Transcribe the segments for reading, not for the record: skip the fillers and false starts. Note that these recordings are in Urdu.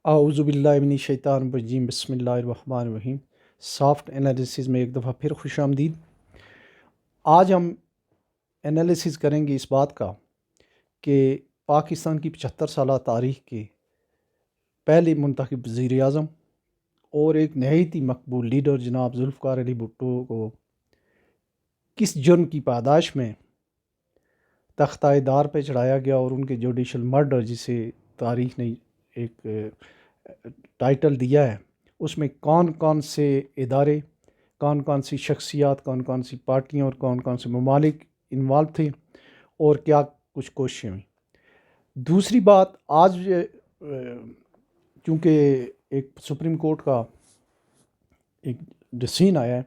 اعوذ باللہ من الشیطان الرجیم، بسم اللہ الرحمن الرحیم۔ سافٹ انالیسز میں ایک دفعہ پھر خوش آمدید۔ آج ہم انالیسز کریں گے اس بات کا کہ پاکستان کی 75 سالہ تاریخ کے پہلے منتخب وزیر اعظم اور ایک نہایت ہی مقبول لیڈر جناب ذوالفقار علی بھٹو کو کس جرم کی پاداش میں تختۂ دار پہ چڑھایا گیا، اور ان کے جوڈیشل مرڈر جسے تاریخ نے ایک ٹائٹل دیا ہے، اس میں کون کون سے ادارے، کون کون سی شخصیات، کون کون سی پارٹیاں اور کون کون سے ممالک انوالو تھے اور کیا کچھ کوششیں ہوئیں۔ دوسری بات، آج چونکہ ایک سپریم کورٹ کا ایک ڈسیزن آیا ہے،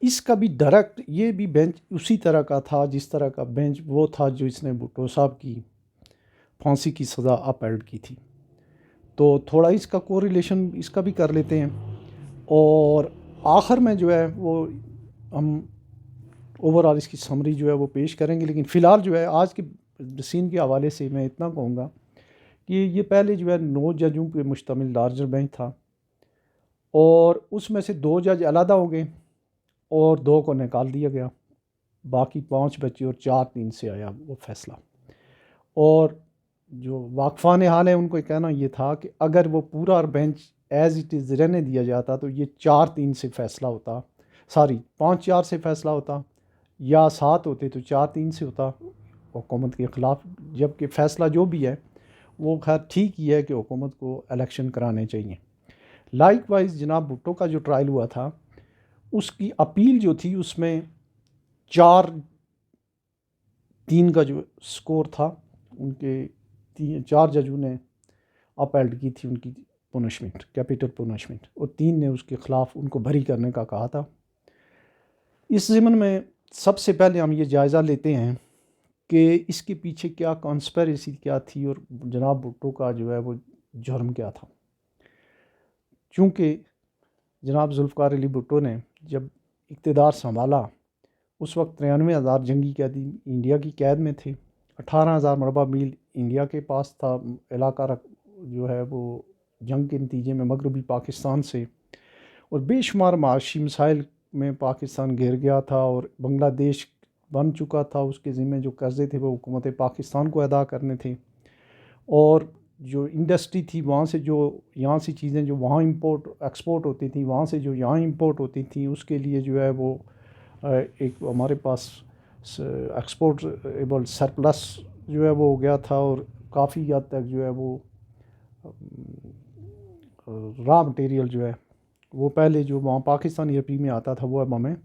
اس کا بھی ڈائریکٹ یہ بھی بینچ اسی طرح کا تھا جس طرح کا بینچ وہ تھا جو اس نے بھٹو صاحب کی پھانسی کی سزا اپہیلڈ کی تھی۔ تو تھوڑا اس کا کوریلیشن اس کا بھی کر لیتے ہیں، اور آخر میں جو ہے وہ ہم اوور آل اس کی سمری جو ہے وہ پیش کریں گے۔ لیکن فی الحال جو ہے آج کے ڈسیزن کے حوالے سے میں اتنا کہوں گا کہ یہ پہلے جو ہے 9 ججوں پہ مشتمل لارجر بینچ تھا، اور اس میں سے 2 جج علیحدہ ہو گئے اور 2 کو نکال دیا گیا، باقی 5 بچے اور 4-3 سے آیا وہ فیصلہ۔ اور جو واقفان حال ہے ان کو کہنا یہ تھا کہ اگر وہ پورا بینچ ایز اٹ از رہنے دیا جاتا تو یہ 4-3 سے فیصلہ ہوتا، 5-4 سے فیصلہ ہوتا، یا 7 ہوتے تو 4-3 سے ہوتا حکومت کے خلاف، جبکہ فیصلہ جو بھی ہے وہ خیر ٹھیک ہی ہے کہ حکومت کو الیکشن کرانے چاہیے۔ لائک وائز جناب بھٹو کا جو ٹرائل ہوا تھا، اس کی اپیل جو تھی اس میں 4-3 کا جو سکور تھا، ان کے 4 ججوں نے اپہیلڈ کی تھی ان کی پنشمنٹ، کیپٹل پنشمنٹ، اور 3 نے اس کے خلاف ان کو بری کرنے کا کہا تھا۔ اس ضمن میں سب سے پہلے ہم یہ جائزہ لیتے ہیں کہ اس کے پیچھے کیا کانسپیریسی کیا تھی اور جناب بھٹو کا جو ہے وہ جرم کیا تھا۔ چونکہ جناب ذوالفقار علی بھٹو نے جب اقتدار سنبھالا اس وقت 93,000 جنگی قیدی انڈیا کی قید میں تھے، 18,000 مربع میل انڈیا کے پاس تھا علاقہ جو ہے وہ جنگ کے نتیجے میں مغربی پاکستان سے، اور بے شمار معاشی مسائل میں پاکستان گھیر گیا تھا، اور بنگلہ دیش بن چکا تھا، اس کے ذمہ جو قرضے تھے وہ حکومت پاکستان کو ادا کرنے تھے، اور جو انڈسٹری تھی وہاں سے جو یہاں سے چیزیں جو وہاں امپورٹ ایکسپورٹ ہوتی تھیں، وہاں سے جو یہاں امپورٹ ہوتی تھیں، اس کے لیے جو ہے وہ ایک ہمارے پاس ایکسپورٹیبل سرپلس جو ہے وہ ہو گیا تھا، اور کافی حد تک جو ہے وہ را مٹیریل جو ہے وہ پہلے جو وہاں پاکستانی روپے میں آتا تھا وہ اب ہمیں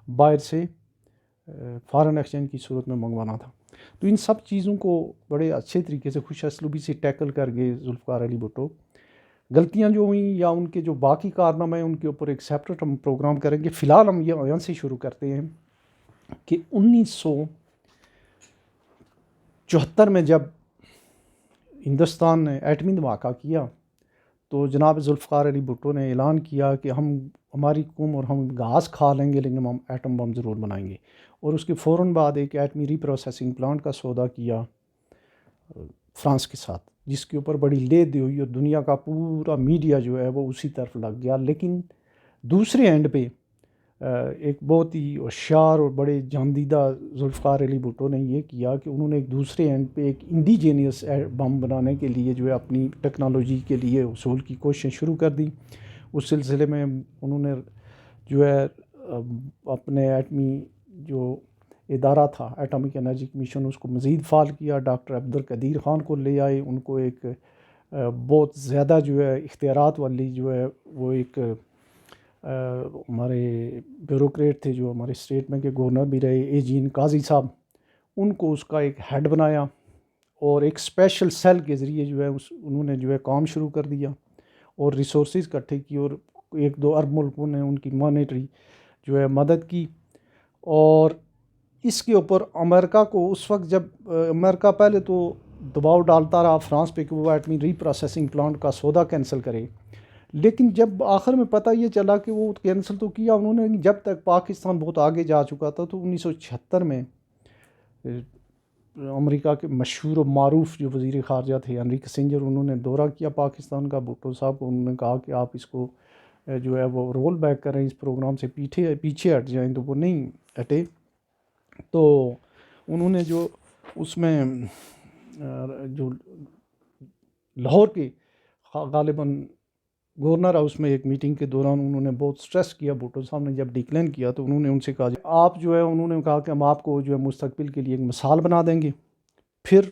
باہر سے فارن ایکسچینج کی صورت میں منگوانا تھا۔ تو ان سب چیزوں کو بڑے اچھے طریقے سے خوش اسلوبی سے ٹیکل کر گئے ذوالفقار علی بھٹو۔ غلطیاں جو ہوئیں یا ان کے جو باقی کارنامے ہیں ان کے اوپر ایک سیپریٹ ہم پروگرام کریں گے۔ فی الحال ہم یہاں سے شروع کرتے ہیں کہ 1974 میں جب ہندوستان نے ایٹمی دھماکہ کیا تو جناب ذوالفقار علی بھٹو نے اعلان کیا کہ ہماری قوم اور ہم گھاس کھا لیں گے لیکن ہم ایٹم بم ضرور بنائیں گے، اور اس کے فوراً بعد ایک ایٹمی ری پروسیسنگ پلانٹ کا سودا کیا فرانس کے ساتھ، جس کے اوپر بڑی لے دی ہوئی، اور دنیا کا پورا میڈیا جو ہے وہ اسی طرف لگ گیا۔ لیکن دوسرے اینڈ پہ ایک بہت ہی ہوشیار اور بڑے جاندیدہ ذوالفقار علی بھٹو نے یہ کیا کہ انہوں نے ایک دوسرے اینڈ پہ ایک انڈیجینیس بم بنانے کے لیے جو ہے اپنی ٹیکنالوجی کے لیے حصول کی کوششیں شروع کر دی۔ اس سلسلے میں انہوں نے جو ہے اپنے ایٹمی جو ادارہ تھا ایٹامک انرجی کمیشن، اس کو مزید فعال کیا، ڈاکٹر عبدالقدیر خان کو لے آئے، ان کو ایک بہت زیادہ جو ہے اختیارات والی جو ہے وہ ایک ہمارے بیوروکریٹ تھے جو ہمارے اسٹیٹ میں کے گورنر بھی رہے، اے جی قاضی صاحب، ان کو اس کا ایک ہیڈ بنایا، اور ایک اسپیشل سیل کے ذریعے جو ہے انہوں نے جو ہے کام شروع کر دیا اور ریسورسز اکٹھے کی، اور 1-2 ارب ملکوں نے ان کی مانیٹری جو ہے مدد کی۔ اور اس کے اوپر امریکہ کو اس وقت جب امریکہ پہلے تو دباؤ ڈالتا رہا فرانس پہ کہ وہ ایٹمی ری پروسیسنگ پلانٹ کا سودا کینسل کرے، لیکن جب آخر میں پتہ یہ چلا کہ وہ کینسل تو کیا انہوں نے، جب تک پاکستان بہت آگے جا چکا تھا، تو 1976 میں امریکہ کے مشہور و معروف جو وزیر خارجہ تھے ہنری کسنجر، انہوں نے دورہ کیا پاکستان کا بھٹو صاحب کو. انہوں نے کہا کہ آپ اس کو جو ہے وہ رول بیک کریں، اس پروگرام سے پیچھے ہٹ جائیں، تو وہ نہیں ہٹے. تو انہوں نے جو اس میں جو لاہور کے غالباً گورنر ہاؤس میں ایک میٹنگ کے دوران انہوں نے بہت سٹریس کیا. بھٹو صاحب نے جب ڈکلین کیا تو انہوں نے ان سے کہا آپ جو ہے، انہوں نے کہا کہ ہم آپ کو جو ہے مستقبل کے لیے ایک مثال بنا دیں گے. پھر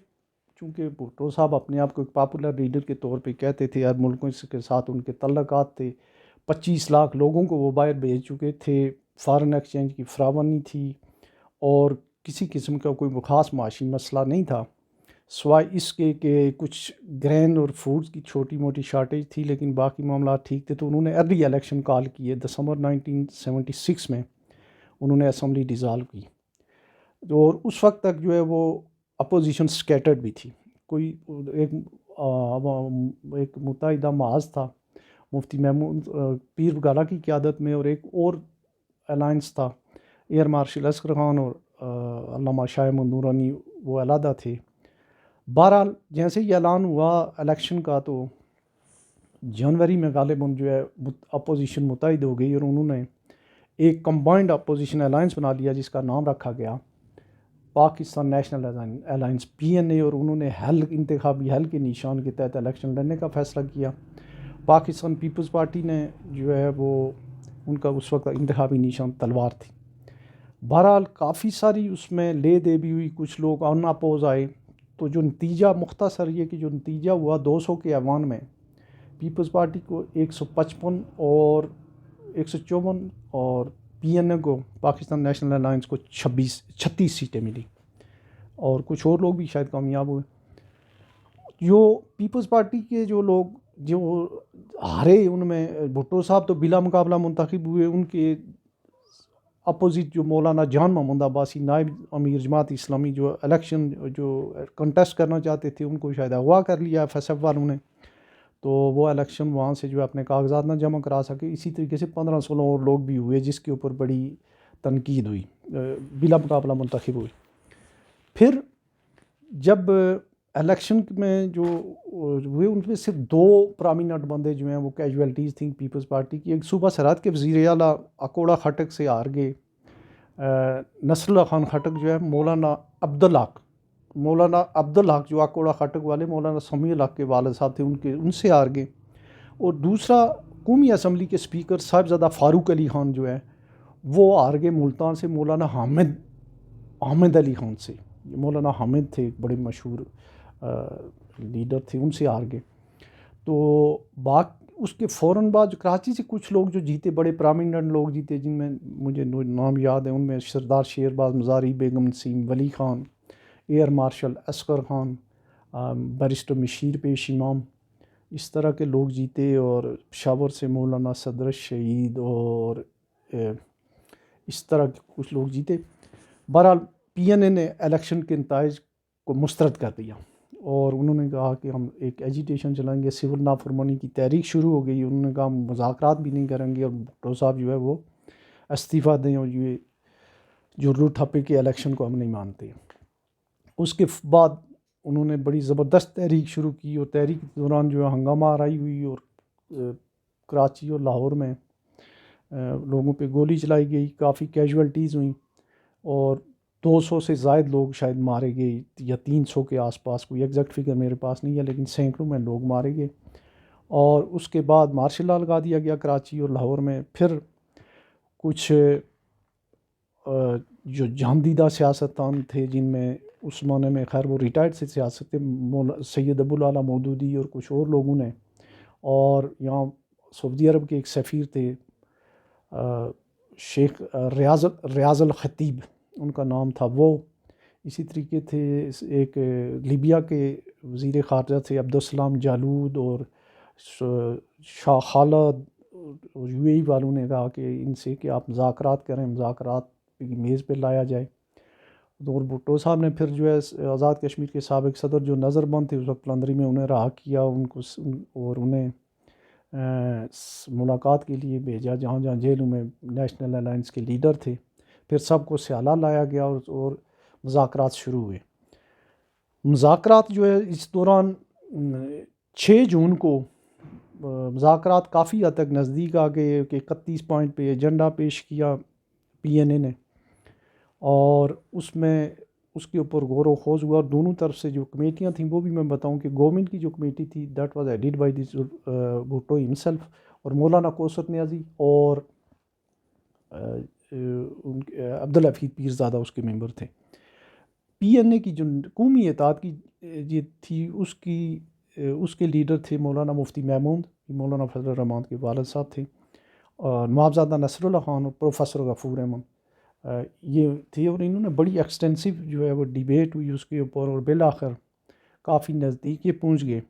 چونکہ بھٹو صاحب اپنے آپ کو ایک پاپولر لیڈر کے طور پہ کہتے تھے، ہر ملکوں کے ساتھ ان کے تعلقات تھے، 25 لاکھ لوگوں کو وہ باہر بھیج چکے تھے، فارن ایکسچینج کی فراوانی تھی، اور کسی قسم کا کوئی خاص معاشی مسئلہ نہیں تھا سوائے اس کے کہ کچھ گرین اور فوڈز کی چھوٹی موٹی شارٹیج تھی، لیکن باقی معاملات ٹھیک تھے. تو انہوں نے ارلی الیکشن کال کیے. دسمبر 1976 میں انہوں نے اسمبلی ڈیزالو کی، اور اس وقت تک جو ہے وہ اپوزیشن سکیٹرڈ بھی تھی. کوئی ایک متحدہ محاذ تھا مفتی محمود پیر گالا کی قیادت میں، اور ایک اور الائنس تھا ایئر مارشل اصغر خان اور علامہ شاہ محمود نورانی، وہ علیحدہ تھے. بہرحال جیسے ہی اعلان ہوا الیکشن کا، تو جنوری میں غالباً جو ہے اپوزیشن متحد ہو گئی، اور انہوں نے ایک کمبائنڈ اپوزیشن الائنس بنا لیا جس کا نام رکھا گیا پاکستان نیشنل الائنس PNA. اور انہوں نے انتخابی حل کے نشان کے تحت الیکشن لڑنے کا فیصلہ کیا. پاکستان پیپلز پارٹی نے جو ہے وہ ان کا اس وقت انتخابی نشان تلوار تھی. بہرحال کافی ساری اس میں لے دے بھی ہوئی، کچھ لوگ ان اپوز آئے. تو جو نتیجہ مختصر یہ کہ جو نتیجہ ہوا 200 کے ایوان میں پیپلز پارٹی کو 155 اور 154، اور PNA کو پاکستان نیشنل الائنس کو 36 سیٹیں ملی، اور کچھ اور لوگ بھی شاید کامیاب ہوئے. جو پیپلز پارٹی کے جو لوگ جو ہارے، ان میں بھٹو صاحب تو بلا مقابلہ منتخب ہوئے. ان کے اپوزٹ جو مولانا جان محمد عباسی نائب امیر جماعت اسلامی، جو الیکشن جو کنٹیسٹ کرنا چاہتے تھے، ان کو شاید اغوا کر لیا FSF والوں نے، تو وہ الیکشن وہاں سے جو اپنے کاغذات نہ جمع کرا سکے. اسی طریقے سے 15-16 اور لوگ بھی ہوئے جس کے اوپر بڑی تنقید ہوئی، بلا مقابلہ منتخب ہوئے. پھر جب الیکشن میں جو ہوئے، ان میں صرف 2 پرامیننٹ بندے جو ہیں وہ کیجویلٹیز تھیں پیپلز پارٹی کی. ایک صوبہ سرحد کے وزیر اعلیٰ اکوڑا خٹک سے ہار گئے، نصر اللہ خان خٹک جو ہے مولانا عبدالحق جو اکوڑا خٹک والے مولانا سمیع الحق کے والد صاحب تھے، ان سے ہار گئے. اور دوسرا قومی اسمبلی کے اسپیکر صاحبزادہ فاروق علی خان جو ہے وہ ہار گئے ملتان سے مولانا حامد علی خان سے. مولانا حامد تھے، بڑے مشہور لیڈر تھے، ان سے ہار گئے. تو اس کے فوراً بعد کراچی سے کچھ لوگ جو جیتے، بڑے پرامیننٹ لوگ جیتے، جن میں مجھے نام یاد ہے. ان میں سردار شیرباز مزاری، بیگم نسیم ولی Khan, air marshal Asghar Khan, barrister مشیر پیش امام، اس طرح کے لوگ جیتے. اور پشاور سے مولانا صدر شہید، اور اس طرح کے کچھ لوگ جیتے. بہرحال PNA نے الیکشن کے نتائج کو مسترد کر دیا، اور انہوں نے کہا کہ ہم ایک ایجیٹیشن چلائیں گے. سول نافرمانی کی تحریک شروع ہو گئی. انہوں نے کہا ہم مذاکرات بھی نہیں کریں گے، اور بھٹو صاحب جو ہے وہ استعفیٰ دیں، اور یہ جو روٹ ہپے کے الیکشن کو ہم نہیں مانتے. اس کے بعد انہوں نے بڑی زبردست تحریک شروع کی، اور تحریک کے دوران جو ہے ہنگامہ آرائی ہوئی، اور کراچی اور لاہور میں لوگوں پہ گولی چلائی گئی، کافی کیجویلٹیز ہوئیں، اور 200 سے زائد لوگ شاید مارے گئے، یا 300 کے آس پاس. کوئی ایگزیکٹ فگر میرے پاس نہیں ہے، لیکن سینکڑوں میں لوگ مارے گئے. اور اس کے بعد مارشل لا لگا دیا گیا کراچی اور لاہور میں. پھر کچھ جو جہاندیدہ سیاستدان تھے، جن میں اس زمانے میں خیر وہ ریٹائرڈ سے سیاست تھے، سید ابوالعلا مودودی اور کچھ اور لوگوں نے، اور یہاں سعودی عرب کے ایک سفیر تھے شیخ ریاض الخطیب، ان کا نام تھا وہ. اسی طریقے تھے ایک لیبیا کے وزیر خارجہ تھے عبدالسلام جالود، اور شاہ خالد، اور UAE والوں نے کہا کہ ان سے کہ آپ مذاکرات کریں، مذاکرات کی میز پہ لایا جائے. اور بھٹو صاحب نے پھر جو ہے آزاد کشمیر کے سابق صدر جو نظر بند تھے اس وقت لندری میں، انہیں رہا کیا ان کو، اور انہیں ملاقات کے لیے بھیجا جہاں جہاں جیلوں میں نیشنل الائنس کے لیڈر تھے. پھر سب کو سیالہ لایا گیا، اور مذاکرات شروع ہوئے. مذاکرات جو ہے اس دوران 6 جون کو مذاکرات کافی حد تک نزدیک آ گئے کہ 31 پوائنٹ پہ ایجنڈا پیش کیا پی این اے نے، اور اس میں اس کے اوپر غور و خوض ہوا. اور دونوں طرف سے جو کمیٹیاں تھیں وہ بھی میں بتاؤں کہ گورنمنٹ کی جو کمیٹی تھی that was added by this Bhutto himself اور مولانا کوثر نیازی اور عبدالحفیظ پیرزادہ اس کے ممبر تھے. پی این اے کی جو قومی اتحاد کی یہ تھی اس کے لیڈر تھے مولانا مفتی محمود، مولانا فضل الرحمان کے والد صاحب تھے، اور نوابزادہ نصر اللہ خان اور پروفیسر غفور احمد یہ تھے. اور انہوں نے بڑی ایکسٹینسو جو ہے وہ ڈیبیٹ ہوئی اس کے اوپر، اور بالآخر کافی نزدیک یہ پہنچ گئے.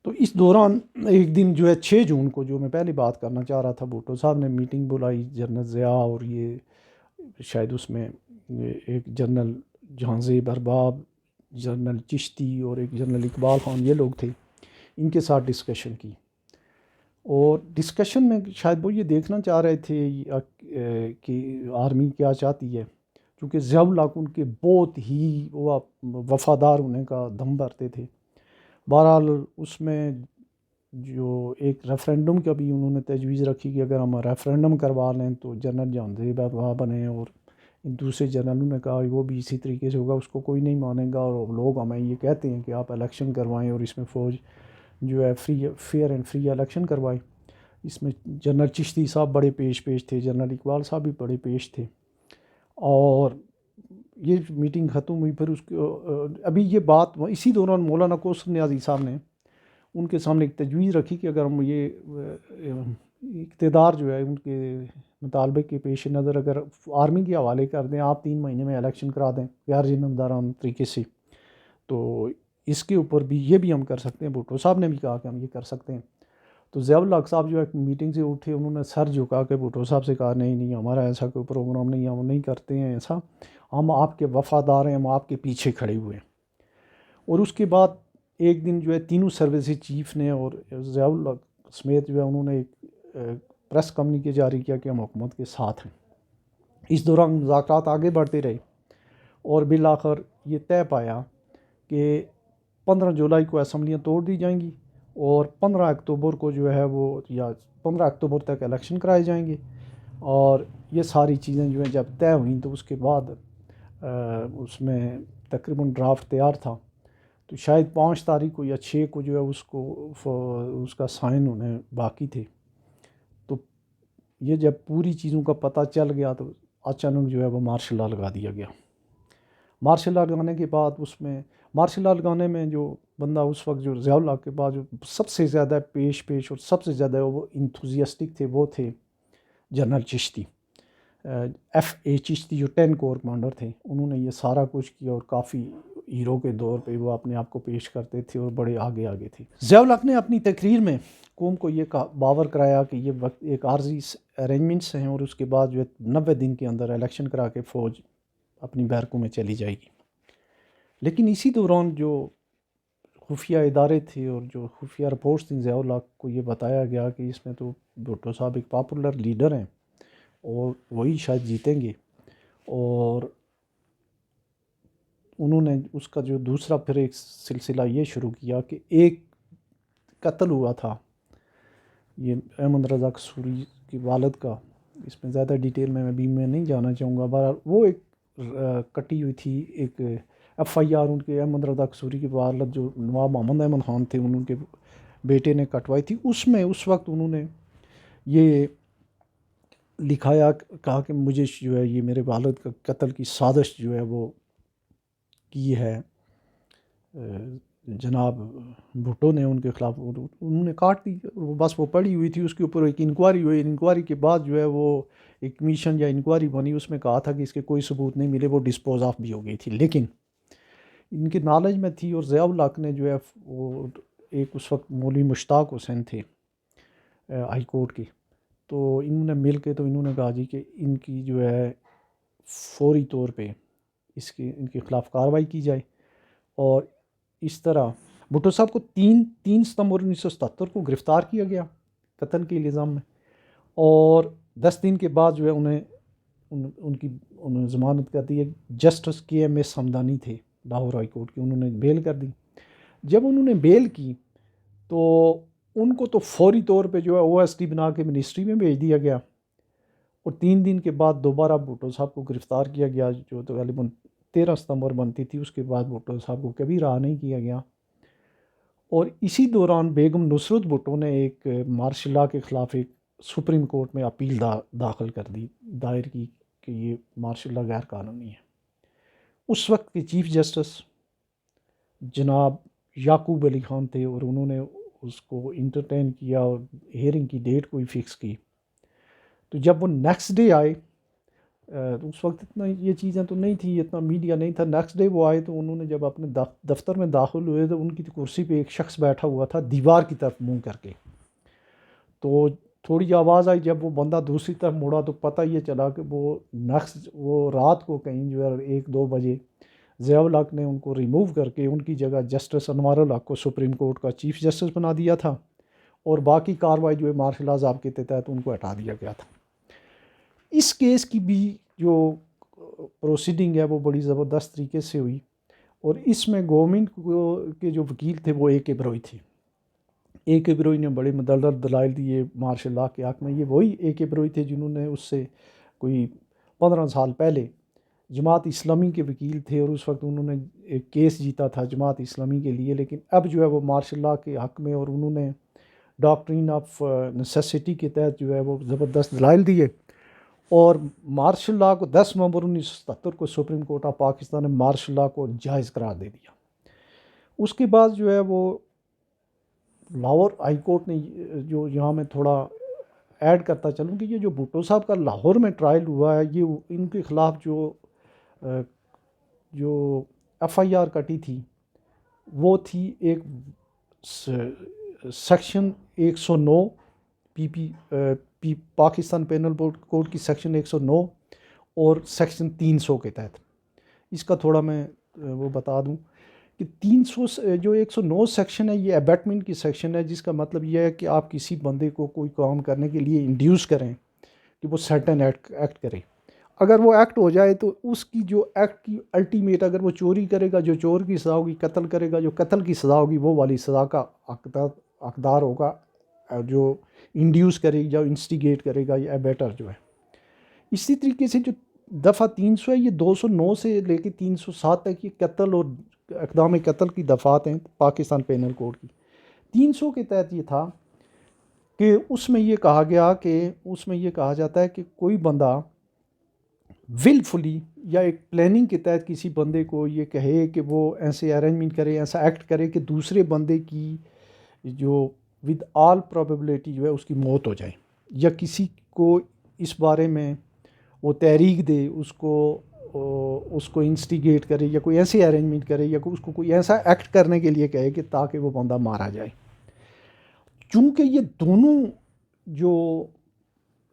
تو اس دوران ایک دن جو ہے 6 جون کو، جو میں پہلے بات کرنا چاہ رہا تھا، بھٹو صاحب نے میٹنگ بلائی جنرل ضیاء اور یہ شاید اس میں ایک جنرل جہاں زیب ارباب، جنرل چشتی اور ایک جنرل اقبال خان، یہ لوگ تھے، ان کے ساتھ ڈسکشن کی. اور ڈسکشن میں شاید وہ یہ دیکھنا چاہ رہے تھے کہ آرمی کیا چاہتی ہے، کیونکہ ضیاء الحق ان کے بہت ہی وفادار ہونے کا دم بھرتے تھے. بہرحال اس میں جو ایک ریفرینڈم کا بھی انہوں نے تجویز رکھی کہ اگر ہم ریفرینڈم کروا لیں تو جنرل جہاں زیب ارباب بنے، اور دوسرے جنرلوں نے کہا وہ بھی اسی طریقے سے ہوگا، اس کو کوئی نہیں مانے گا، اور لوگ ہمیں یہ کہتے ہیں کہ آپ الیکشن کروائیں اور اس میں فوج جو ہے فیئر اینڈ فری الیکشن کروائیں. اس میں جنرل چشتی صاحب بڑے پیش تھے، جنرل اقبال صاحب بھی بڑے پیش تھے. اور یہ میٹنگ ختم ہوئی. پھر اس کو ابھی یہ بات اسی دوران مولانا کوثر نیازی صاحب نے ان کے سامنے ایک تجویز رکھی کہ اگر ہم یہ اقتدار جو ہے ان کے مطالبے کے پیش نظر اگر آرمی کے حوالے کر دیں، آپ 3 مہینے میں الیکشن کرا دیں غیر جانبدارانہ طریقے سے، تو اس کے اوپر بھی یہ بھی ہم کر سکتے ہیں. بھٹو صاحب نے بھی کہا کہ ہم یہ کر سکتے ہیں. تو ضیاء الحق صاحب جو ہے میٹنگ سے اٹھے، انہوں نے سر جھکا کے بھٹو صاحب سے کہا نہیں ہمارا ایسا کوئی پروگرام نہیں ہے، ہم نہیں کرتے ہیں ایسا، ہم آپ کے وفادار ہیں، ہم آپ کے پیچھے کھڑے ہوئے ہیں. اور اس کے بعد ایک دن جو ہے تینوں سروسز چیف نے اور ضیاء الحق سمیت جو ہے انہوں نے ایک پریس کمیونیکے جاری کیا کہ ہم حکومت کے ساتھ ہیں. اس دوران مذاکرات آگے بڑھتے رہے اور بالآخر یہ طے پایا کہ 15 جولائی کو اسمبلیاں توڑ دی جائیں گی اور 15 اکتوبر کو جو ہے وہ، یا 15 اکتوبر تک الیکشن کرائے جائیں گے. اور یہ ساری چیزیں جو ہیں جب طے ہوئیں تو اس کے بعد اس میں تقریباً ڈرافٹ تیار تھا. تو شاید 5 تاریخ کو یا 6 کو جو ہے اس کا سائن ہونے باقی تھے. تو یہ جب پوری چیزوں کا پتہ چل گیا تو اچانک جو ہے وہ مارشل لا لگا دیا گیا. مارشل لا لگانے کے بعد اس میں مارشل لا لگانے میں جو بندہ اس وقت جو ضیاء الحق کے بعد جو سب سے زیادہ پیش اور سب سے زیادہ وہ انتھوزیاسٹک تھے وہ تھے general Chishti, F A Chishti, جو 10 کور کمانڈر تھے. انہوں نے یہ سارا کچھ کیا اور کافی ہیرو کے دور پہ وہ اپنے آپ کو پیش کرتے تھے اور بڑے آگے تھے. ضیاء الحق نے اپنی تقریر میں قوم کو یہ باور کرایا کہ یہ وقت ایک عارضی ارینجمنٹس ہیں اور اس کے بعد جو ہے 90 دن کے اندر الیکشن کرا کے فوج اپنی بیرکوں میں چلی جائے گی. لیکن اسی دوران جو خفیہ ادارے تھے اور جو خفیہ رپورٹس تھیں، ضیاء الحق کو یہ بتایا گیا کہ اس میں تو بھٹو صاحب ایک پاپولر لیڈر ہیں اور وہی شاید جیتیں گے. اور انہوں نے اس کا جو دوسرا پھر ایک سلسلہ یہ شروع کیا کہ ایک قتل ہوا تھا یہ احمد رضا قصوری کے والد کا. اس میں زیادہ ڈیٹیل میں نہیں جانا چاہوں گا. بہرحال وہ ایک کٹی ہوئی تھی ایک ایف آئی آر ان کے احمد رضا قصوری کے والد جو نواب محمد احمد خان تھے ان کے بیٹے نے کٹوائی تھی. اس میں اس وقت انہوں نے یہ لکھایا، کہا کہ مجھے جو ہے یہ میرے والد کا قتل کی سازش جو ہے وہ کی ہے جناب بھٹو نے ان کے خلاف. انہوں نے کاٹ دی، بس وہ پڑی ہوئی تھی. اس کے اوپر ایک انکوائری ہوئی، انکوائری کے بعد جو ہے وہ ایک کمیشن یا انکوائری بنی، اس میں کہا تھا کہ اس کے کوئی ثبوت نہیں ملے، وہ ڈسپوز آف بھی ہو گئی تھی. لیکن ان کے نالج میں تھی. اور ضیاء الحق نے جو ہے وہ ایک اس وقت مولوی مشتاق حسین تھے ہائی کورٹ کے، تو انہوں نے مل کے تو انہوں نے کہا جی کہ ان کی جو ہے فوری طور پہ ان کے خلاف کارروائی کی جائے. اور اس طرح بھٹو صاحب کو 3 ستمبر 1977 کو گرفتار کیا گیا قتل کے الزام میں، اور 10 دن کے بعد جو ہے انہیں ضمانت کر دی. جسٹس کے ایم ایس ہمدانی تھے لاہور ہائی کورٹ کی، انہوں نے بیل کر دی۔ جب انہوں نے بیل کی تو ان کو تو فوری طور پہ جو ہے OSD بنا کے منسٹری میں بھیج دیا گیا، اور 3 دن کے بعد دوبارہ بھٹو صاحب کو گرفتار کیا گیا، جو تو غالباً 13 ستمبر بنتی تھی۔ اس کے بعد بھٹو صاحب کو کبھی رہا نہیں کیا گیا، اور اسی دوران بیگم نصرت بھٹو نے ایک مارشل لاء کے خلاف ایک سپریم کورٹ میں اپیل دائر کی کہ یہ مارشل لاء غیر قانونی ہے۔ اس وقت کے چیف جسٹس جناب یعقوب علی خان تھے، اور انہوں نے اس کو انٹرٹین کیا اور ہیئرنگ کی ڈیٹ کوئی فکس کی۔ تو جب وہ نیکسٹ ڈے آئے، اس وقت اتنا یہ چیزیں تو نہیں تھی، اتنا میڈیا نہیں تھا، نیکسٹ ڈے وہ آئے تو انہوں نے جب اپنے دفتر میں داخل ہوئے تو ان کی کرسی پہ ایک شخص بیٹھا ہوا تھا دیوار کی طرف منہ کر کے۔ تو تھوڑی آواز آئی، جب وہ بندہ دوسری طرف مڑا تو پتہ یہ چلا کہ وہ رات کو کہیں جو ہے 1-2 بجے ضیاء الحق نے ان کو ریموو کر کے ان کی جگہ جسٹس انوار الحق کو سپریم کورٹ کا چیف جسٹس بنا دیا تھا، اور باقی کارروائی جو ہے مارشل لاء ضابطے کے تحت ان کو ہٹا دیا گیا تھا۔ اس کیس کی بھی جو پروسیڈنگ ہے وہ بڑی زبردست طریقے سے ہوئی، اور اس میں گورنمنٹ کے جو وکیل تھے وہ AK بروئی تھے۔ AK بروئی نے بڑے مدلل دلائل دیے مارشل لاء کے حق میں۔ یہ وہی AK بروئی تھے جنہوں نے اس سے کوئی 15 سال پہلے جماعت اسلامی کے وکیل تھے، اور اس وقت انہوں نے ایک کیس جیتا تھا جماعت اسلامی کے لیے، لیکن اب جو ہے وہ مارشل لاء کے حق میں، اور انہوں نے ڈاکٹرین آف نیسیسٹی کے تحت جو ہے وہ زبردست دلائل دیے، اور مارشل لاء کو 10 نومبر 1977 کو سپریم کورٹ آف پاکستان نے مارشل لاء کو جائز قرار دے دیا۔ اس کے بعد جو ہے وہ لاہور ہائی کورٹ نے، جو یہاں میں تھوڑا ایڈ کرتا چلوں کہ یہ جو بھٹو صاحب کا لاہور میں ٹرائل ہوا ہے، یہ ان کے خلاف جو FIR کٹی تھی وہ تھی ایک سیکشن 109 پاکستان پینل کوڈ کی سیکشن 109 اور سیکشن 300 کے تحت۔ اس کا تھوڑا میں وہ بتا دوں کہ 300 جو 109 سیکشن ہے یہ ایبیٹمنٹ کی سیکشن ہے، جس کا مطلب یہ ہے کہ آپ کسی بندے کو کوئی کام کرنے کے لیے انڈیوس کریں کہ وہ سرٹن ایکٹ کرے۔ اگر وہ ایکٹ ہو جائے تو اس کی جو ایکٹ کی الٹیمیٹ، اگر وہ چوری کرے گا جو چور کی سزا ہوگی، قتل کرے گا جو قتل کی سزا ہوگی، وہ والی سزا کا حقدار ہوگا جو انڈیوس کرے گا، جو انسٹیگیٹ کرے گا، یا ایبیٹر جو ہے۔ اسی طریقے سے جو دفعہ 300 ہے یہ 209 سے لے کے 307 تک یہ قتل اور اقدام قتل کی دفعات ہیں پاکستان پینل کوڈ کی۔ 300 کے تحت یہ تھا کہ اس میں یہ کہا جاتا ہے کہ کوئی بندہ ولفلی یا ایک پلاننگ کے تحت کسی بندے کو یہ کہے کہ وہ ایسے ارینجمنٹ کرے، ایسا ایکٹ کرے کہ دوسرے بندے کی جو ود آل پروبیبلٹی جو ہے اس کی موت ہو جائے، یا کسی کو اس بارے میں وہ تحریک دے، اس کو انسٹیگیٹ کرے، یا کوئی ایسے ارینجمنٹ کرے، یا اس کو کوئی ایسا ایکٹ کرنے کے لیے کہے کہ تاکہ وہ بندہ مارا جائے۔ چونکہ یہ دونوں جو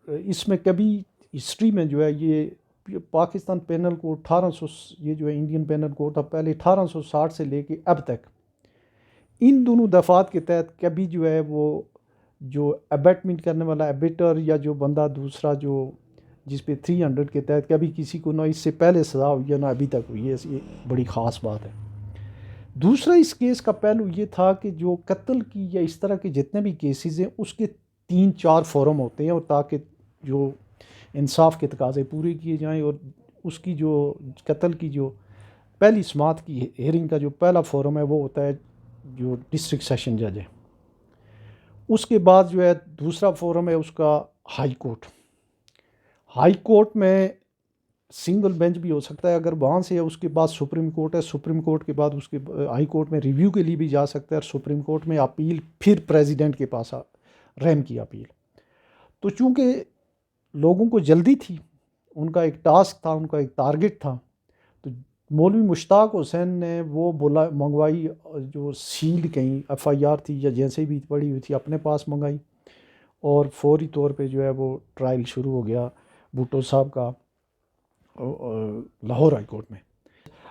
اس میں کبھی ہسٹری میں جو ہے یہ پاکستان پینل کوڈ 1800 یہ جو ہے انڈین پینل کوڈ تھا پہلے 1860 سے لے کے اب تک، ان دونوں دفعات کے تحت کبھی جو ہے وہ جو ابیٹمنٹ کرنے والا ایبیٹر یا جو بندہ دوسرا جو جس پہ 300 کے تحت کبھی کسی کو نہ اس سے پہلے سزا ہوئی ہے نہ ابھی تک ہوئی ہے، یہ بڑی خاص بات ہے۔ دوسرا اس کیس کا پہلو یہ تھا کہ جو قتل کی یا اس طرح کے جتنے بھی کیسز ہیں اس کے 3-4 فورم ہوتے ہیں، اور تاکہ جو انصاف کے تقاضے پورے کیے جائیں، اور اس کی جو قتل کی جو پہلی سماعت کی ہیئرنگ کا جو پہلا فورم ہے وہ ہوتا ہے جو ڈسٹرکٹ سیشن جج ہے۔ اس کے بعد جو ہے دوسرا فورم ہے اس کا ہائی کورٹ۔ ہائی کورٹ میں سنگل بینچ بھی ہو سکتا ہے، اگر وہاں سے اس کے بعد سپریم کورٹ ہے، سپریم کورٹ کے بعد اس کے ہائی کورٹ میں ریویو کے لیے بھی جا سکتا ہے، اور سپریم کورٹ میں اپیل پھر پریزیڈنٹ کے پاس رحم کی اپیل۔ تو چونکہ لوگوں کو جلدی تھی، ان کا ایک ٹاسک تھا، ان کا ایک ٹارگٹ تھا، تو مولوی مشتاق حسین نے وہ منگوائی جو سیل کہیں FIR تھی یا جیسے بھی پڑی ہوئی تھی اپنے پاس منگائی، اور فوری طور پہ جو ہے وہ ٹرائل شروع ہو گیا بھٹو صاحب کا لاہور ہائی کورٹ میں۔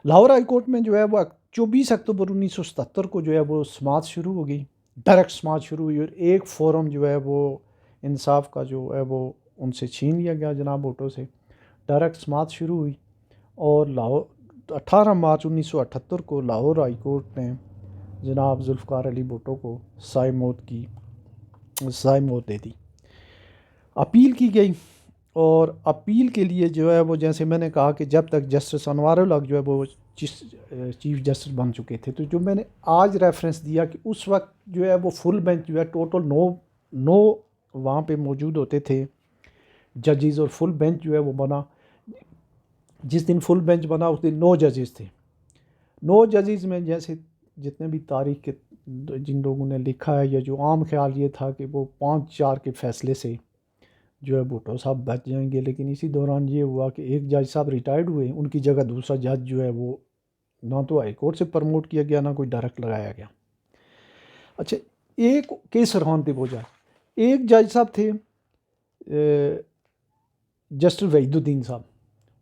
لاہور ہائی کورٹ میں جو ہے وہ 24 اکتوبر 1977 کو جو ہے وہ سماعت شروع ہو گئی، ڈائریکٹ سماعت شروع ہوئی، اور ایک فورم جو ہے وہ انصاف کا جو ہے وہ ان سے چھین لیا گیا جناب بھٹو سے۔ ڈائریکٹ سماعت شروع ہوئی، اور 18 مارچ 1978 کو لاہور ہائی کورٹ نے جناب ذوالفقار علی بھٹو کو سائے موت دے دی. اپیل کی گئی، اور اپیل کے لیے جو ہے وہ جیسے میں نے کہا کہ جب تک جسٹس انوار الحق جو ہے وہ چیف جسٹس بن چکے تھے، تو جو میں نے آج ریفرنس دیا کہ اس وقت جو ہے وہ فل بینچ جو ہے ٹوٹل نو وہاں پہ موجود ہوتے تھے ججز، اور فل بینچ جو ہے وہ بنا، جس دن فل بینچ بنا اس دن 9 ججز تھے. 9 ججز میں جیسے جتنے بھی تاریخ کے جن لوگوں نے لکھا ہے، یا جو عام خیال یہ تھا کہ وہ 5-4 کے فیصلے سے جو ہے بھٹو صاحب بچ جائیں گے، لیکن اسی دوران یہ ہوا کہ ایک جج صاحب ریٹائرڈ ہوئے، ان کی جگہ دوسرا جج جو ہے وہ نہ تو ہائی کورٹ سے پرموٹ کیا گیا، نہ کوئی ڈائریکٹ لگایا گیا. اچھا، ایک کیس رہان تھے وہ جج، ایک جج صاحب تھے جسٹس وحید الدین صاحب،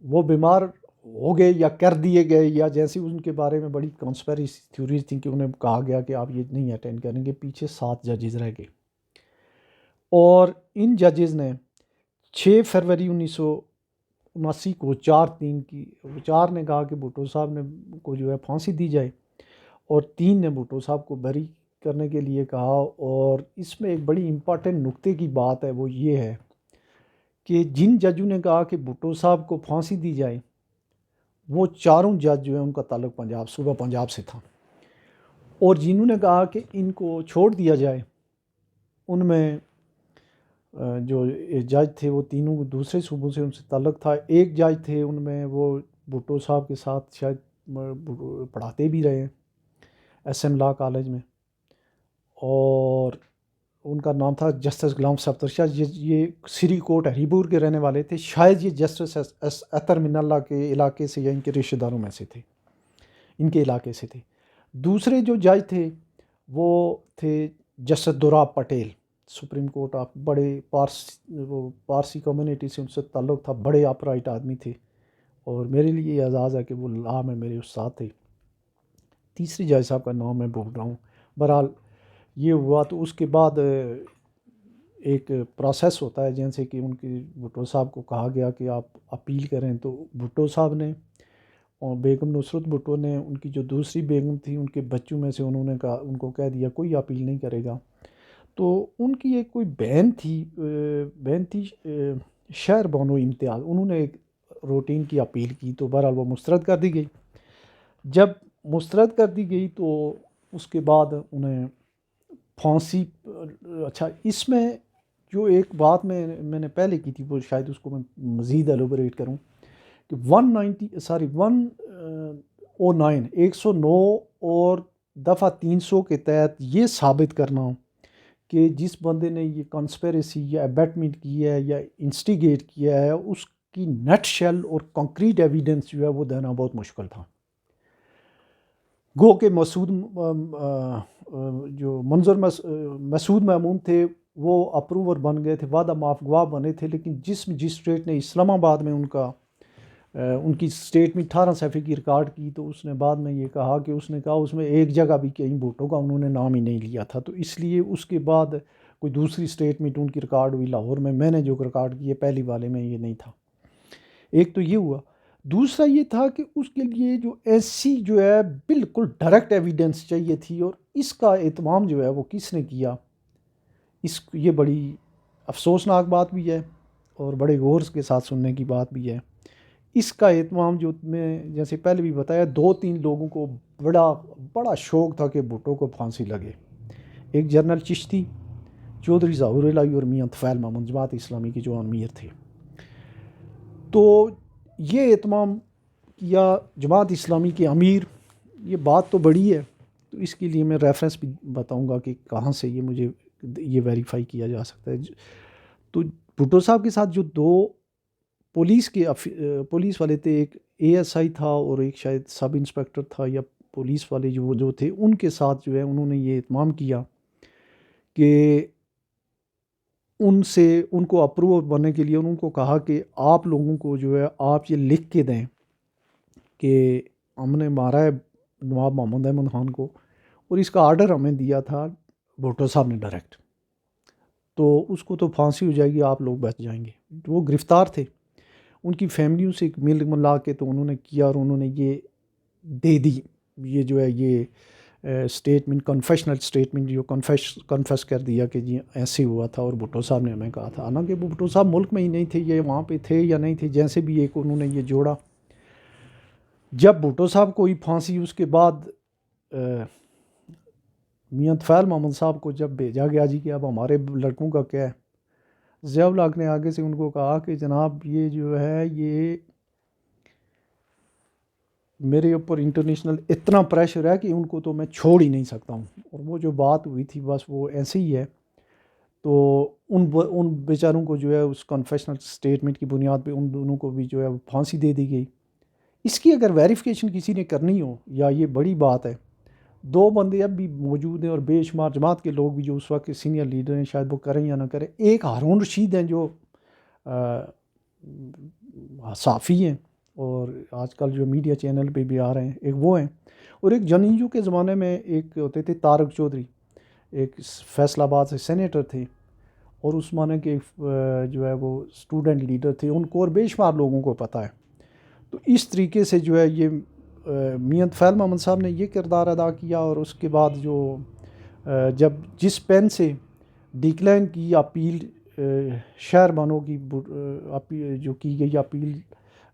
وہ بیمار ہو گئے یا کر دیے گئے، یا جیسے ان کے بارے میں بڑی کانسپیریسی تھیوریز تھیں کہ انہیں کہا گیا کہ آپ یہ نہیں اٹینڈ کریں گے. پیچھے 7 ججز رہ گئے، اور ان ججز نے 6 فروری 1979 کو 4 نے کہا کہ بھٹو صاحب نے کو جو ہے پھانسی دی جائے، اور 3 نے بھٹو صاحب کو بری کرنے کے لیے کہا. اور اس میں ایک بڑی امپارٹنٹ نقطے کی بات ہے، وہ یہ ہے کہ جن ججوں نے کہا کہ بھٹو صاحب کو پھانسی دی جائے، وہ 4 جج جو ہیں ان کا تعلق صوبہ پنجاب سے تھا، اور جنہوں نے کہا کہ ان کو چھوڑ دیا جائے، ان میں جو جج تھے وہ تینوں دوسرے صوبوں سے ان سے تعلق تھا. ایک جج تھے ان میں وہ بھٹو صاحب کے ساتھ شاید پڑھاتے بھی رہے ہیں ایس ایم لا کالج میں، اور ان کا نام تھا جسٹس غلام سفتر شاہ. یہ سری کوٹ ہری پور کے رہنے والے تھے، شاید یہ جسٹس اطہر من اللہ کے علاقے سے یا ان کے رشتہ داروں میں سے تھے، ان کے علاقے سے تھے. دوسرے جو جج تھے وہ تھے justice Dorab Patel, supreme court of, بڑے پارسی کمیونٹی سے ان سے تعلق تھا، بڑے اپرائٹ آدمی تھے، اور میرے لیے یہ اعزاز ہے کہ وہ لا میں میرے استاد تھے. تیسری جج صاحب کا نام میں بھول رہا ہوں. بہرحال یہ ہوا، تو اس کے بعد ایک پروسیس ہوتا ہے جیسے کہ ان کی بھٹو صاحب کو کہا گیا کہ آپ اپیل کریں، تو بھٹو صاحب نے اور بیگم نصرت بھٹو نے، ان کی جو دوسری بیگم تھی، ان کے بچوں میں سے انہوں نے کہا، ان کو کہہ دیا کوئی اپیل نہیں کرے گا. تو ان کی ایک کوئی بہن تھی شہر بانو امتیاز، انہوں نے ایک روٹین کی اپیل کی، تو بہرحال وہ مسترد کر دی گئی. جب مسترد کر دی گئی تو اس کے بعد انہیں پھانسی. اچھا، اس میں جو ایک بات میں نے پہلے کی تھی، وہ شاید اس کو میں مزید ایلوبریٹ کروں کہ 109 اور دفعہ 300 کے تحت یہ ثابت کرنا کہ جس بندے نے یہ کانسپیریسی یا ابیٹمنٹ کی ہے یا انسٹیگیٹ کیا ہے، اس کی نیٹ شیل اور کنکریٹ ایویڈنس جو ہے وہ دینا بہت مشکل تھا. گو کہ جو مسعود مامون تھے وہ اپروور بن گئے تھے، وعدہ معاف گواہ بنے تھے، لیکن جس مجسٹریٹ نے اسلام آباد میں ان کی اسٹیٹ میں 18 صفحے کی ریکارڈ کی، تو اس نے بعد میں یہ کہا کہ اس نے کہا اس میں ایک جگہ بھی کہیں بھٹو کا انہوں نے نام ہی نہیں لیا تھا. تو اس لیے اس کے بعد کوئی دوسری اسٹیٹمنٹ ان کی ریکارڈ ہوئی لاہور میں نے جو ریکارڈ کی ہے پہلی والے میں یہ نہیں تھا. ایک تو یہ ہوا. دوسرا یہ تھا کہ اس کے لیے جو ایسی جو ہے بالکل ڈائریکٹ ایویڈنس چاہیے تھی، اور اس کا اہتمام جو ہے وہ کس نے کیا، یہ بڑی افسوسناک بات بھی ہے اور بڑے غور کے ساتھ سننے کی بات بھی ہے. اس کا اہتمام جو میں جیسے پہلے بھی بتایا، 2-3 لوگوں کو بڑا شوق تھا کہ بھٹو کو پھانسی لگے. ایک جنرل چشتی، چودھری ظہور الہی اور میاں طفیل محمد، جماعت اسلامی کے جو امیر تھے. تو یہ اہتمام کیا جماعت اسلامی کے امیر. یہ بات تو بڑی ہے، تو اس کے لیے میں ریفرنس بھی بتاؤں گا کہ کہاں سے یہ مجھے یہ ویریفائی کیا جا سکتا ہے. تو بھٹو صاحب کے ساتھ جو 2 پولیس والے تھے، ایک ASI تھا اور ایک شاید سب انسپیکٹر تھا، یا پولیس والے جو تھے، ان کے ساتھ جو ہے انہوں نے یہ اہتمام کیا کہ ان کو اپروو بننے کے لیے ان کو کہا کہ آپ لوگوں کو جو ہے آپ یہ لکھ کے دیں کہ ہم نے مارا ہے نواب محمد احمد خان کو، اور اس کا آرڈر ہمیں دیا تھا بھٹو صاحب نے ڈائریکٹ، تو اس کو تو پھانسی ہو جائے گی، آپ لوگ بچ جائیں گے. وہ گرفتار تھے، ان کی فیملیوں سے ایک میل ملا کے تو انہوں نے کیا، اور انہوں نے یہ دے دی. یہ جو ہے یہ اسٹیٹمنٹ کنفیشنل اسٹیٹمنٹ جو کنفیس کر دیا کہ جی ایسے ہوا تھا اور بھٹو صاحب نے ہمیں کہا تھا. حالانکہ وہ بھٹو صاحب ملک میں ہی نہیں تھے, یہ وہاں پہ تھے یا نہیں تھے, جیسے بھی ایک انہوں نے یہ جوڑا. جب بھٹو صاحب کو ہی پھانسی, اس کے بعد میاں طفیل محمد صاحب کو جب بھیجا گیا جی کہ اب ہمارے لڑکوں کا کیا ہے, ضیاء الحق نے آگے سے ان کو کہا کہ جناب یہ جو ہے یہ میرے اوپر انٹرنیشنل اتنا پریشر ہے کہ ان کو تو میں چھوڑ ہی نہیں سکتا ہوں. اور وہ جو بات ہوئی تھی بس وہ ایسے ہی ہے. تو ان بیچاروں کو جو ہے اس کنفیشنل اسٹیٹمنٹ کی بنیاد پہ ان دونوں کو بھی جو ہے پھانسی دے دی گئی. اس کی اگر ویریفیکیشن کسی نے کرنی ہو, یا یہ بڑی بات ہے, 2 بندے اب بھی موجود ہیں اور بے شمار جماعت کے لوگ بھی جو اس وقت کے سینئر لیڈر ہیں, شاید وہ کریں یا نہ کریں. ایک ہارون رشید ہیں جو صحافی ہیں اور آج کل جو میڈیا چینل پہ بھی آ رہے ہیں, ایک وہ ہیں. اور ایک جنیجو کے زمانے میں ایک ہوتے تھے طارق چودھری, ایک فیصل آباد سے سینیٹر تھے, اور اس معنی کے جو ہے وہ اسٹوڈنٹ لیڈر تھے. ان کو اور بے شمار لوگوں کو پتہ ہے. تو اس طریقے سے جو ہے یہ میاں طفیل محمد صاحب نے یہ کردار ادا کیا. اور اس کے بعد جو جب جس پین سے ڈکلائن کی اپیل شہر بانوں کی جو کی گئی اپیل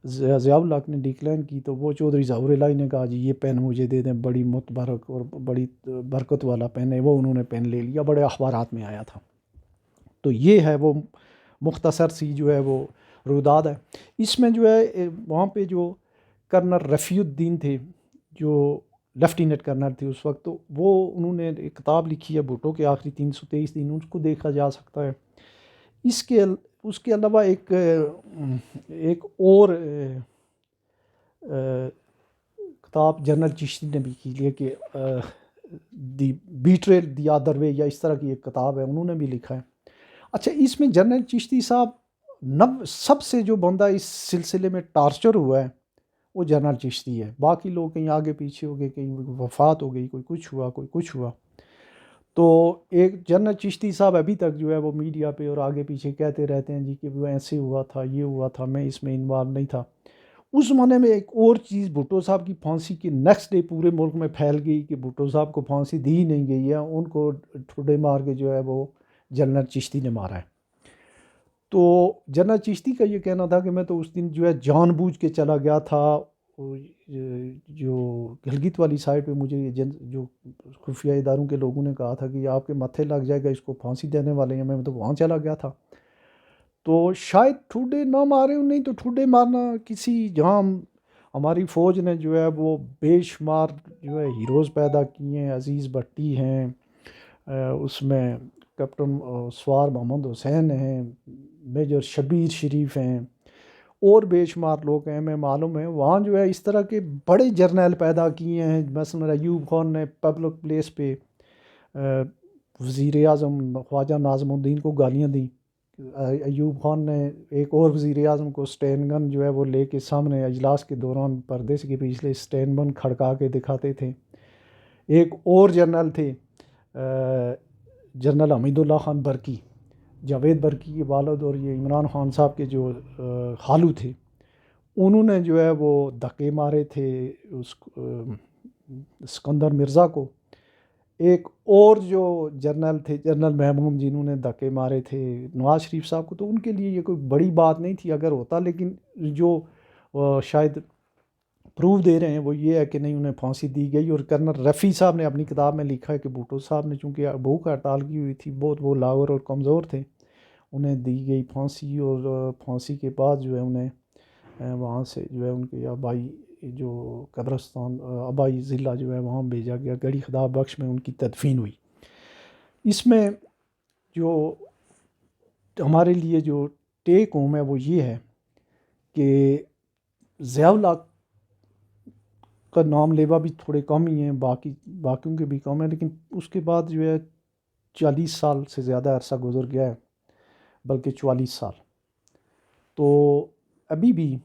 ضیاء الحق نے ڈکلائن کی, تو وہ چودھری ظہور الہی نے کہا جی یہ پین مجھے دے دیں, بڑی متبرک اور بڑی برکت والا پین ہے. وہ انہوں نے پین لے لیا, بڑے اخبارات میں آیا تھا. تو یہ ہے وہ مختصر سی جو ہے وہ روداد ہے. اس میں جو ہے وہاں پہ جو کرنل رفیع الدین تھے, جو لیفٹیننٹ کرنل تھے اس وقت, تو وہ انہوں نے ایک کتاب لکھی ہے بھٹو کے آخری 323 دن, اس کو دیکھا جا سکتا ہے. اس کے علاوہ ایک اور کتاب جنرل چشتی نے بھی کی ہے کہ دی بیٹریل دی ادر وے, یا اس طرح کی ایک کتاب ہے, انہوں نے بھی لکھا ہے. اچھا, اس میں جنرل چشتی صاحب سب سے جو بندہ اس سلسلے میں ٹارچر ہوا ہے وہ جنرل چشتی ہے. باقی لوگ کہیں آگے پیچھے ہو گئے, کہیں وفات ہو گئی, کوئی کچھ ہوا. تو ایک جنرل چشتی صاحب ابھی تک جو ہے وہ میڈیا پہ اور آگے پیچھے کہتے رہتے ہیں جی کہ وہ ایسے ہوا تھا, یہ ہوا تھا, میں اس میں انوالو نہیں تھا. اس زمانے میں ایک اور چیز بھٹو صاحب کی پھانسی کے نیکسٹ ڈے پورے ملک میں پھیل گئی کہ بھٹو صاحب کو پھانسی دی نہیں گئی ہے, ان کو ٹھڈے مار کے جو ہے وہ جنرل چشتی نے مارا ہے. تو جنرل چشتی کا یہ کہنا تھا کہ میں تو اس دن جو ہے جان بوجھ کے چلا گیا تھا, جو گلگت والی سائڈ پہ مجھے جو خفیہ اداروں کے لوگوں نے کہا تھا کہ آپ کے ماتھے لگ جائے گا, اس کو پھانسی دینے والے ہیں, میں تو وہاں چلا گیا تھا. تو شاید ٹھوڈے نہ مارے, نہیں تو ٹھوڈے مارنا کسی, جہاں ہماری فوج نے جو ہے وہ بے شمار جو ہے ہیروز پیدا کیے ہیں. عزیز بھٹی ہیں, اس میں کیپٹن سوار محمد حسین ہیں, میجر شبیر شریف ہیں, اور بے شمار لوگ ہیں, میں معلوم ہے. وہاں جو ہے اس طرح کے بڑے جرنیل پیدا کیے ہیں. مثلا ایوب خان نے پبلک پلیس پہ وزیر اعظم خواجہ ناظم الدین کو گالیاں دیں. ایوب خان نے ایک اور وزیر اعظم کو اسٹین گن جو ہے وہ لے کے سامنے اجلاس کے دوران پردے کے پیچھے اسٹین گن کھڑکا کے دکھاتے تھے. ایک اور جنرل تھے جنرل حمید اللہ خان برکی, جاوید برکی کے والد اور یہ عمران خان صاحب کے جو خالو تھے, انہوں نے جو ہے وہ دھکے مارے تھے اس اسکندر مرزا کو. ایک اور جو جنرل تھے جنرل محمود, جنہوں نے دھکے مارے تھے نواز شریف صاحب کو. تو ان کے لیے یہ کوئی بڑی بات نہیں تھی اگر ہوتا, لیکن جو شاید پروف دے رہے ہیں وہ یہ ہے کہ نہیں, انہیں پھانسی دی گئی. اور کرنل رفیع صاحب نے اپنی کتاب میں لکھا ہے کہ بھٹو صاحب نے چونکہ بھوک ہڑتال کی ہوئی تھی, بہت وہ لاغر اور کمزور تھے, انہیں دی گئی پھانسی. اور پھانسی کے بعد جو ہے انہیں وہاں سے جو ہے ان کے آبائی جو قبرستان آبائی ضلع جو ہے وہاں بھیجا گیا, گڑھی خدا بخش میں ان کی تدفین ہوئی. اس میں جو ہمارے لیے جو ٹیک ہوم ہے وہ یہ ہے کہ ضیاء الحق کا نام لیوا بھی تھوڑے کم ہی ہیں, باقیوں کے بھی کم ہیں, لیکن اس کے بعد جو ہے 40 سال سے زیادہ عرصہ گزر گیا ہے, بلکہ 44 سال. تو ابھی بھی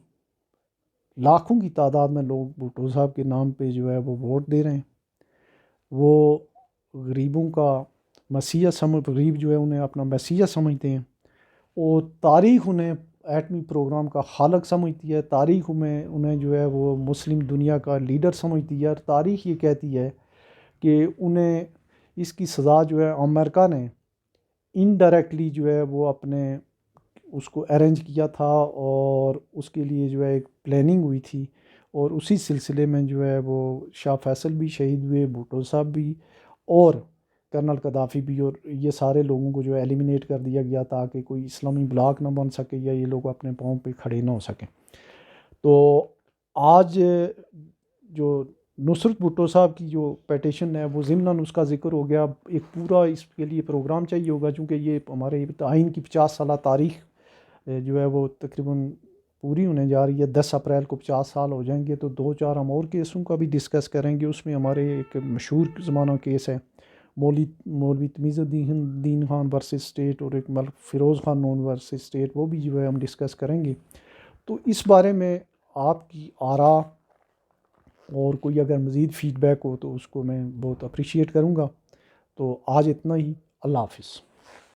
لاکھوں کی تعداد میں لوگ بھٹو صاحب کے نام پہ جو ہے وہ ووٹ دے رہے ہیں. وہ غریبوں کا مسیح غریب جو ہے انہیں اپنا مسیح سمجھتے ہیں, اور تاریخ انہیں ایٹمی پروگرام کا خالق سمجھتی ہے، تاریخ میں انہیں جو ہے وہ مسلم دنیا کا لیڈر سمجھتی ہے، اور تاریخ یہ کہتی ہے کہ انہیں اس کی سزا جو ہے امریکہ نے انڈائریکٹلی جو ہے وہ اپنے اس کو ارینج کیا تھا، اور اس کے لیے جو ہے ایک پلاننگ ہوئی تھی، اور اسی سلسلے میں جو ہے وہ شاہ فیصل بھی شہید ہوئے، بھٹو صاحب بھی، اور کرنل قذافی بھی، اور یہ سارے لوگوں کو جو ہے ایلیمینیٹ کر دیا گیا تاکہ کوئی اسلامی بلاک نہ بن سکے یا یہ لوگ اپنے پاؤں پہ کھڑے نہ ہو سکیں۔ تو آج جو نصرت بھٹو صاحب کی جو پیٹیشن ہے وہ ضمناً اس کا ذکر ہو گیا، ایک پورا اس کے لیے پروگرام چاہیے ہوگا، چونکہ یہ ہمارے آئین کی 50 سالہ تاریخ جو ہے وہ تقریباً پوری ہونے جا رہی ہے۔ 10 اپریل کو 50 سال ہو جائیں گے، تو 2-4 ہم اور کیسوں کا بھی ڈسکس کریں گے۔ اس میں ہمارے ایک مشہور زمانہ کیس ہے مولوی تمیز الدین خان ورسز اسٹیٹ، اور ایک ملک فیروز خان نون ورسز اسٹیٹ، وہ بھی جو ہے ہم ڈسکس کریں گے۔ تو اس بارے میں آپ کی آراء اور کوئی اگر مزید فیڈ بیک ہو تو اس کو میں بہت اپریشیٹ کروں گا۔ تو آج اتنا ہی، اللہ حافظ۔